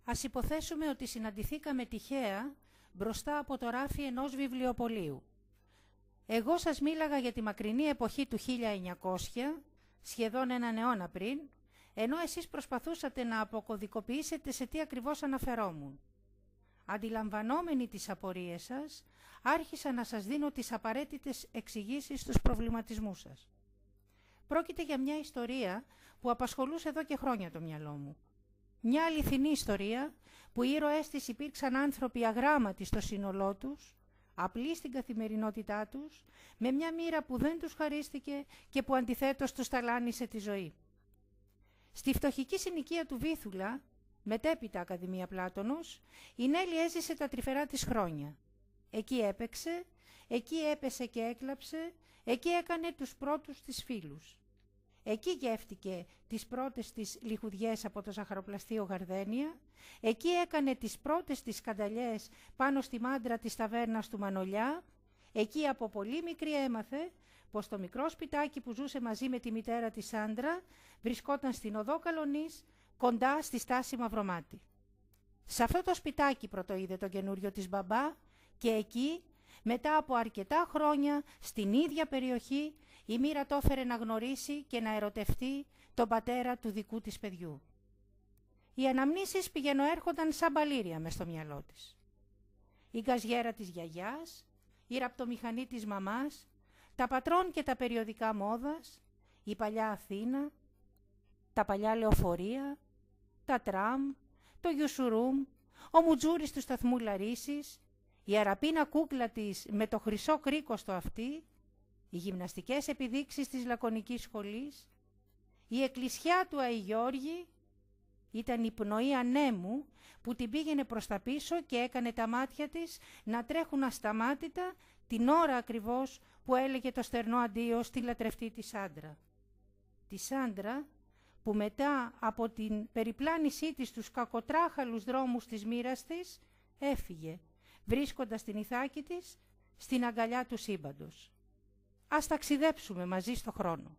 Ας υποθέσουμε ότι συναντηθήκαμε τυχαία μπροστά από το ράφι ενός βιβλιοπωλείου. Εγώ σας μίλαγα για τη μακρινή εποχή του 1900, σχεδόν έναν αιώνα πριν, ενώ εσείς προσπαθούσατε να αποκωδικοποιήσετε σε τι ακριβώς αναφερόμουν. Αντιλαμβανόμενοι τις απορίες σας, άρχισα να σας δίνω τις απαραίτητες εξηγήσεις στους προβληματισμούς σας. Πρόκειται για μια ιστορία που απασχολούσε εδώ και χρόνια το μυαλό μου. Μια αληθινή ιστορία που οι ήρωές της υπήρξαν άνθρωποι αγράμματοι στο σύνολό τους, απλοί στην καθημερινότητά τους, με μια μοίρα που δεν τους χαρίστηκε και που αντιθέτως τους ταλάνισε τη ζωή. Στη φτωχική συνοικία του Βίθουλα, μετέπειτα Ακαδημία Πλάτωνος, η Νέλη έζησε τα τρυφερά της χρόνια. Εκεί έπαιξε, εκεί έπεσε και έκλαψε, εκεί έκανε τους πρώτους της φίλους. Εκεί γεύτηκε τις πρώτες της λιχουδιές από το ζαχαροπλαστείο Γαρδένια, εκεί έκανε τις πρώτες της σκανταλιές πάνω στη μάντρα της ταβέρνας του Μανολιά, εκεί από πολύ μικρή έμαθε πως το μικρό σπιτάκι που ζούσε μαζί με τη μητέρα της Σάντρα βρισκόταν στην οδό Καλονής, κοντά στη στάση Μαυρομάτη. Σε αυτό το σπιτάκι πρωτοείδε το καινούριο της μπαμπά και εκεί, μετά από αρκετά χρόνια, στην ίδια περιοχή, η μοίρα το έφερε να γνωρίσει και να ερωτευτεί τον πατέρα του δικού της παιδιού. Οι αναμνήσεις πηγαινοέρχονταν σαν μπαλήρια μες στο μυαλό της. Η γκαζιέρα της γιαγιάς, η ραπτομηχανή της μαμάς, τα πατρόν και τα περιοδικά μόδας, η παλιά Αθήνα, τα παλιά λεωφορεία, τα τραμ, το γιουσουρούμ, ο μουτζούρης του σταθμού Λαρίσης, η αραπίνα κούκλα της με το χρυσό κρίκο στο αυτί, οι γυμναστικές επιδείξεις της Λακωνικής Σχολής, η εκκλησιά του Αϊγιώργη, ήταν η πνοή ανέμου που την πήγαινε προς τα πίσω και έκανε τα μάτια της να τρέχουν ασταμάτητα την ώρα ακριβώς που έλεγε το στερνό αντίο στη λατρευτή της Σάντρα. Τη Σάντρα που μετά από την περιπλάνησή της στους κακοτράχαλους δρόμους της μοίρας της έφυγε, βρίσκοντας την Ιθάκη της στην αγκαλιά του σύμπαντος. Ας ταξιδέψουμε μαζί στο χρόνο.